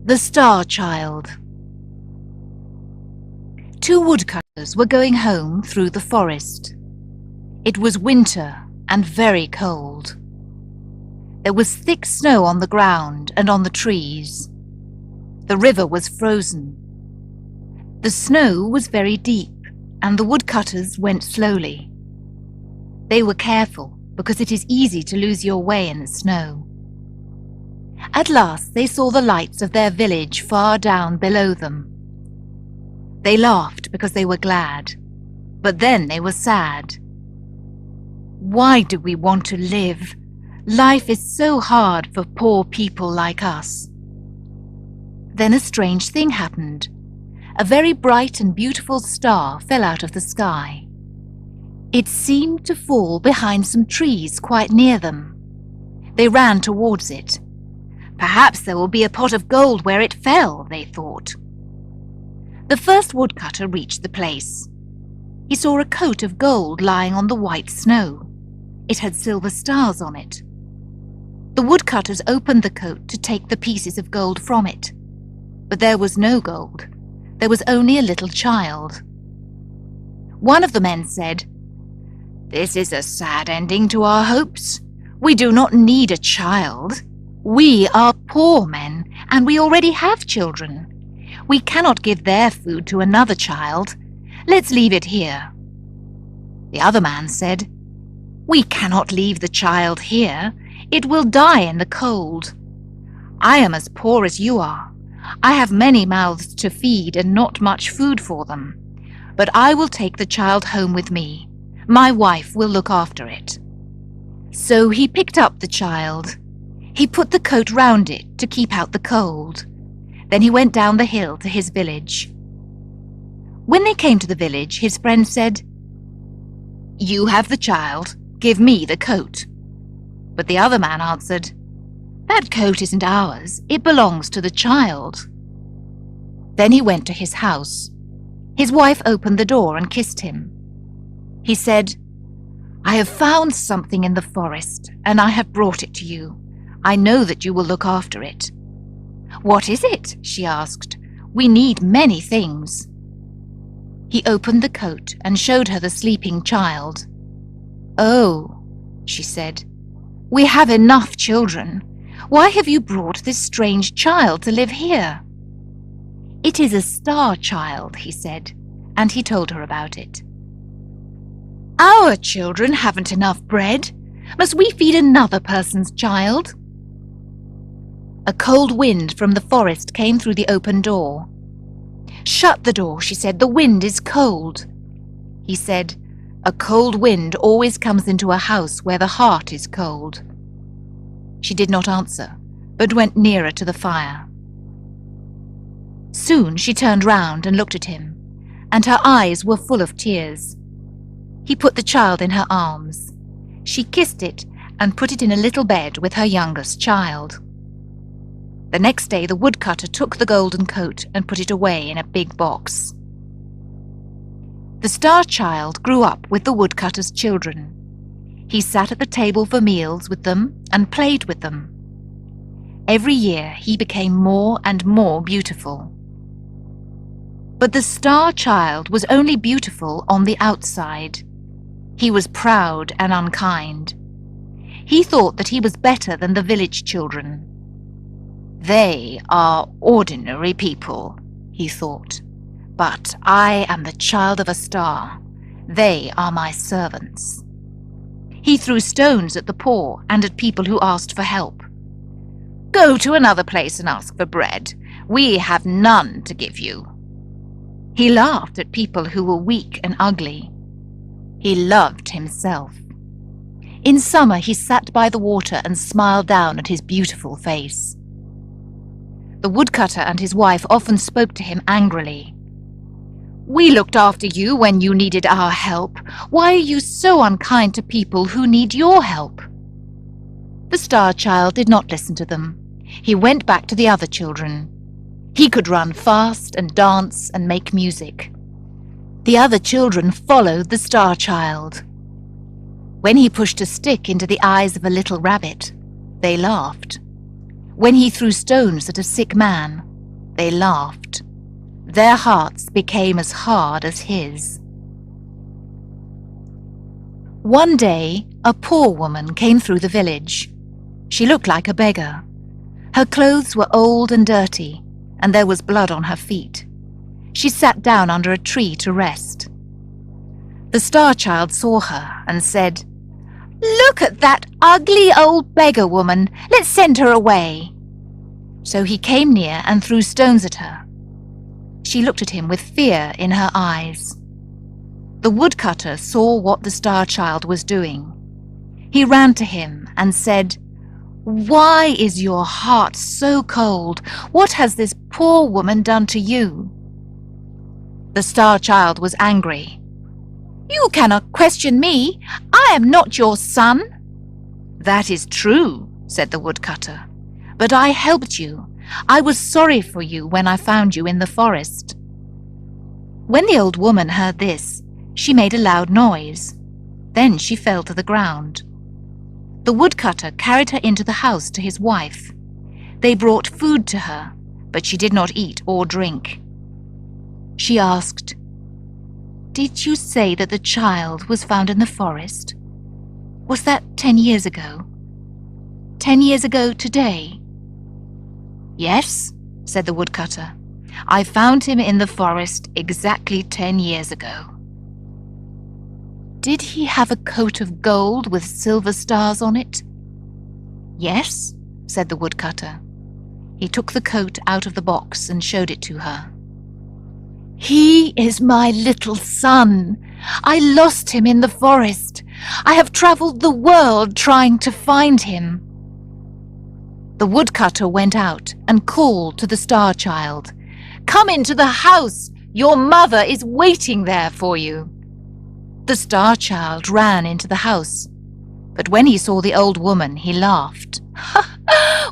The Star Child. Two woodcutters were going home through the forest. It was winter and very cold. There was thick snow on the ground and on the trees. The river was frozen. The snow was very deep, and the woodcutters went slowly. They were careful because it is easy to lose your way in the snow. At last they saw the lights of their village far down below them. They laughed because they were glad, but then they were sad. Why do we want to live? Life is so hard for poor people like us. Then a strange thing happened. A very bright and beautiful star fell out of the sky. It seemed to fall behind some trees quite near them. They ran towards it. Perhaps there will be a pot of gold where it fell, they thought. The first woodcutter reached the place. He saw a coat of gold lying on the white snow. It had silver stars on it. The woodcutters opened the coat to take the pieces of gold from it. But there was no gold. There was only a little child. One of the men said, "This is a sad ending to our hopes. We do not need a child. We are poor men, and we already have children. We cannot give their food to another child. Let's leave it here." The other man said, "We cannot leave the child here. It will die in the cold. I am as poor as you are. I have many mouths to feed and not much food for them. But I will take the child home with me. My wife will look after it." So he picked up the child. He put the coat round it to keep out the cold. Then he went down the hill to his village. When they came to the village, his friend said, "You have the child. Give me the coat." But the other man answered, "That coat isn't ours. It belongs to the child." Then he went to his house. His wife opened the door and kissed him. He said, "I have found something in the forest, and I have brought it to you. I know that you will look after it." "What is it?" she asked. "We need many things." He opened the coat and showed her the sleeping child. "Oh," she said, "we have enough children. Why have you brought this strange child to live here?" "It is a star child," he said, and he told her about it. "Our children haven't enough bread. Must we feed another person's child?" A cold wind from the forest came through the open door. "Shut the door," she said. "The wind is cold." He said, "A cold wind always comes into a house where the heart is cold." She did not answer, but went nearer to the fire. Soon she turned round and looked at him, and her eyes were full of tears. He put the child in her arms. She kissed it and put it in a little bed with her youngest child. The next day the woodcutter took the golden coat and put it away in a big box. The star child grew up with the woodcutter's children. He sat at the table for meals with them and played with them. Every year he became more and more beautiful. But the star child was only beautiful on the outside. He was proud and unkind. He thought that he was better than the village children. "They are ordinary people," he thought, "but I am the child of a star. They are my servants." He threw stones at the poor and at people who asked for help. "Go to another place and ask for bread. We have none to give you." He laughed at people who were weak and ugly. He loved himself. In summer he sat by the water and smiled down at his beautiful face. The woodcutter and his wife often spoke to him angrily. "We looked after you when you needed our help. Why are you so unkind to people who need your help?" The star child did not listen to them. He went back to the other children. He could run fast and dance and make music. The other children followed the star child. When he pushed a stick into the eyes of a little rabbit, they laughed. When he threw stones at a sick man, They laughed. Their hearts became as hard as his. One day, a poor woman came through the village. She looked like a beggar. Her clothes were old and dirty, and there was blood on her feet. She sat down under a tree to rest. The Star Child saw her and said, "Look at that ugly old beggar woman. Let's send her away." So he came near and threw stones at her. She looked at him with fear in her eyes. The woodcutter saw what the Star Child was doing. He ran to him and said, "Why is your heart so cold? What has this poor woman done to you?" The Star Child was angry. "You cannot question me. I am not your son." "That is true," said the woodcutter. "But I helped you. I was sorry for you when I found you in the forest." When the old woman heard this, she made a loud noise. Then she fell to the ground. The woodcutter carried her into the house to his wife. They brought food to her, but she did not eat or drink. She asked, "Did you say that the child was found in the forest? Was that 10 years ago? 10 years ago today?" "Yes," said the woodcutter. "I found him in the forest exactly 10 years ago." "Did he have a coat of gold with silver stars on it?" "Yes," said the woodcutter. He took the coat out of the box and showed it to her. "He is my little son. I lost him in the forest. I have traveled the world trying to find him." The woodcutter went out and called to the Star Child, "Come into the house. Your mother is waiting there for you." The Star Child ran into the house, but when he saw the old woman, he laughed.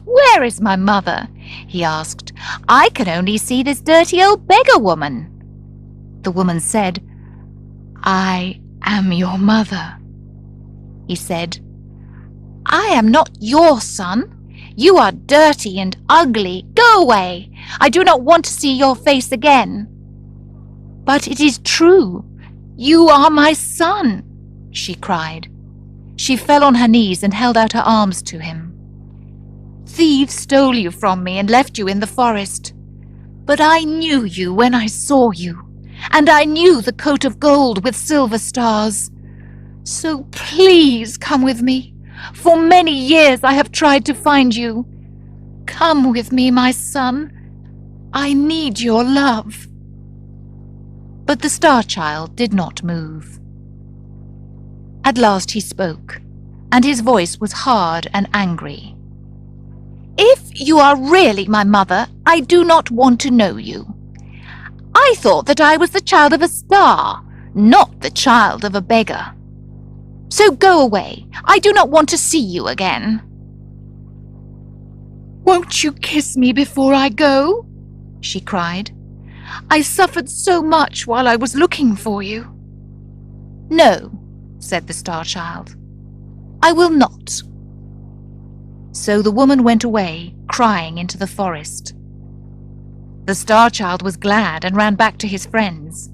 "Where is my mother?" he asked. "I can only see this dirty old beggar woman." The woman said, "I am your mother." He said, "I am not your son. You are dirty and ugly. Go away. I do not want to see your face again." "But it is true. You are my son," she cried. She fell on her knees and held out her arms to him. "Thieves stole you from me and left you in the forest. But I knew you when I saw you, and I knew the coat of gold with silver stars. So please come with me. For many years I have tried to find you. Come with me, my son. I need your love." But the Star Child did not move. At last he spoke, and his voice was hard and angry. "If you are really my mother, I do not want to know you. I thought that I was the child of a star, not the child of a beggar. So go away. I do not want to see you again." "Won't you kiss me before I go?" she cried. "I suffered so much while I was looking for you." "No," said the Star Child. "I will not." So the woman went away, crying into the forest. The Star Child was glad and ran back to his friends.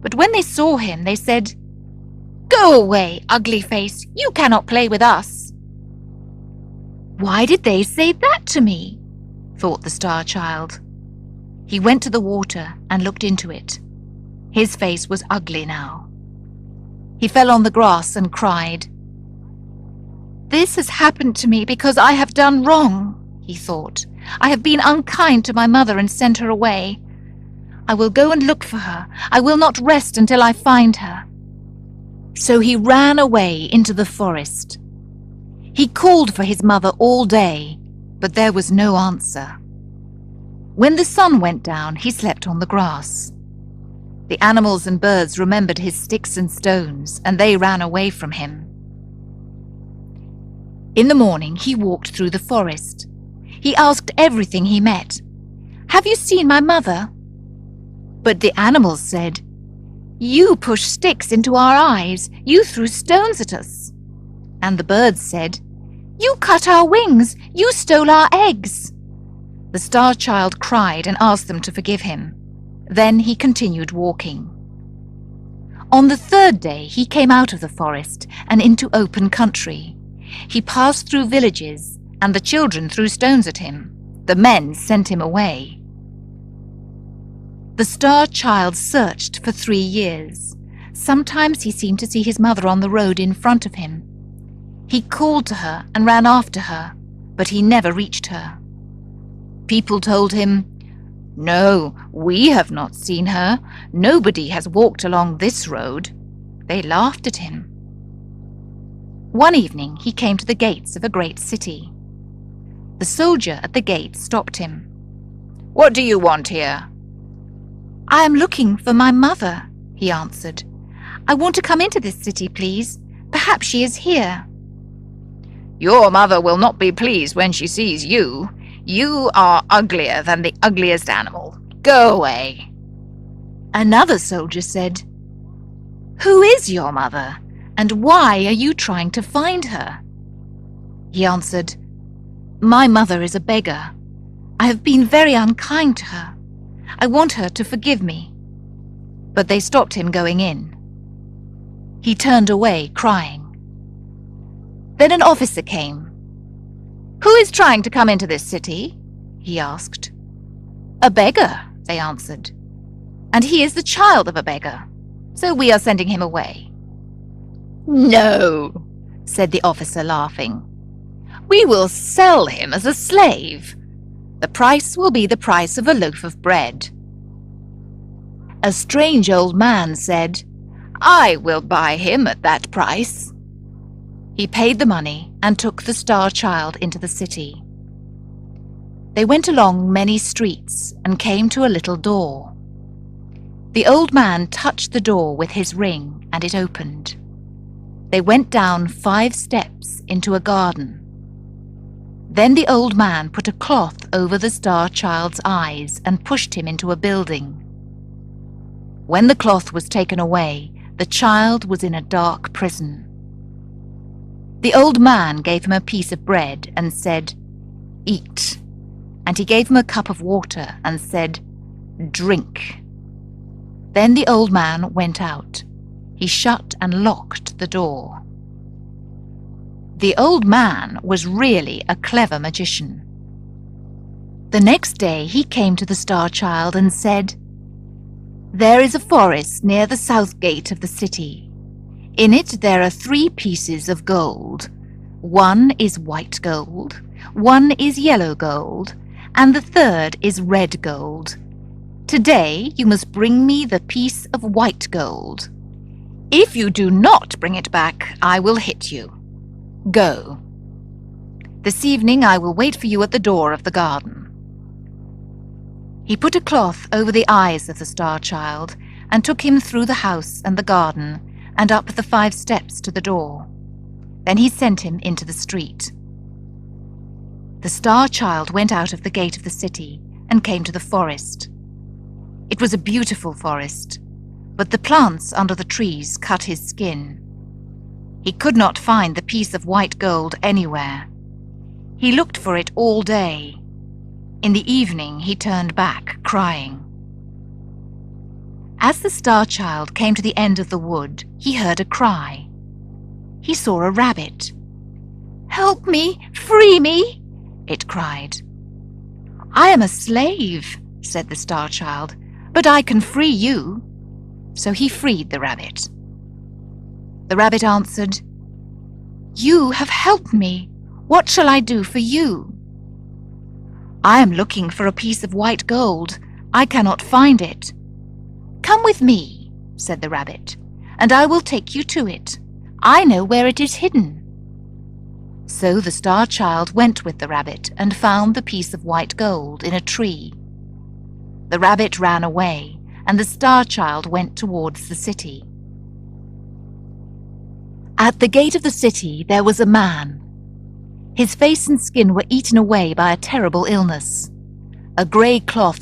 But when they saw him, they said, "Go away, ugly face. You cannot play with us." "Why did they say that to me?" thought the Star Child. He went to the water and looked into it. His face was ugly now. He fell on the grass and cried. "This has happened to me because I have done wrong," he thought. "I have been unkind to my mother and sent her away. I will go and look for her. I will not rest until I find her." So he ran away into the forest. He called for his mother all day, but there was no answer. When the sun went down, he slept on the grass. The animals and birds remembered his sticks and stones, and they ran away from him. In the morning, he walked through the forest. He asked everything he met, "Have you seen my mother?" But the animals said, "You pushed sticks into our eyes. You threw stones at us." And the birds said, "You cut our wings. You stole our eggs." The Star Child cried and asked them to forgive him. Then he continued walking. On the third day he came out of the forest and into open country. He passed through villages, and the children threw stones at him. The men sent him away. The Star Child searched for 3 years. Sometimes he seemed to see his mother on the road in front of him. He called to her and ran after her, but he never reached her. People told him, "No, we have not seen her. Nobody has walked along this road." They laughed at him. One evening he came to the gates of a great city. The soldier at the gate stopped him. "What do you want here?" "I am looking for my mother," he answered. "I want to come into this city, please. Perhaps she is here." "Your mother will not be pleased when she sees you. You are uglier than the ugliest animal. Go away." Another soldier said, "Who is your mother, and why are you trying to find her?" He answered, "My mother is a beggar. I have been very unkind to her. I want her to forgive me." But they stopped him going in. He turned away, crying. Then an officer came. "Who is trying to come into this city?" he asked. "A beggar," they answered. "And he is the child of a beggar, so we are sending him away." "No," said the officer, laughing. "We will sell him as a slave. The price will be the price of a loaf of bread." A strange old man said, "I will buy him at that price." He paid the money and took the Star Child into the city. They went along many streets and came to a little door. The old man touched the door with his ring, and it opened. They went down 5 steps into a garden. Then the old man put a cloth over the Star Child's eyes and pushed him into a building. When the cloth was taken away, the child was in a dark prison. The old man gave him a piece of bread and said, "Eat." And he gave him a cup of water and said, "Drink." Then the old man went out. He shut and locked the door. The old man was really a clever magician. The next day he came to the Star Child and said, "There is a forest near the south gate of the city. In it there are 3 pieces of gold. One is white gold, one is yellow gold, and the third is red gold. Today you must bring me the piece of white gold. If you do not bring it back, I will hit you. Go. This evening I will wait for you at the door of the garden." He put a cloth over the eyes of the Star Child and took him through the house and the garden and up the 5 steps to the door. Then he sent him into the street. The Star Child went out of the gate of the city and came to the forest. It was a beautiful forest, but the plants under the trees cut his skin. He could not find the piece of white gold anywhere. He looked for it all day. In the evening he turned back, crying. As the Star Child came to the end of the wood, he heard a cry. He saw a rabbit. "Help me! Free me!" it cried. "I am a slave," said the Star Child, "but I can free you." So he freed the rabbit. The rabbit answered, "You have helped me. What shall I do for you?" "I am looking for a piece of white gold. I cannot find it." "Come with me," said the rabbit, "and I will take you to it. I know where it is hidden." So the Star Child went with the rabbit and found the piece of white gold in a tree. The rabbit ran away, and the Star Child went towards the city. At the gate of the city there was a man. His face and skin were eaten away by a terrible illness. A grey cloth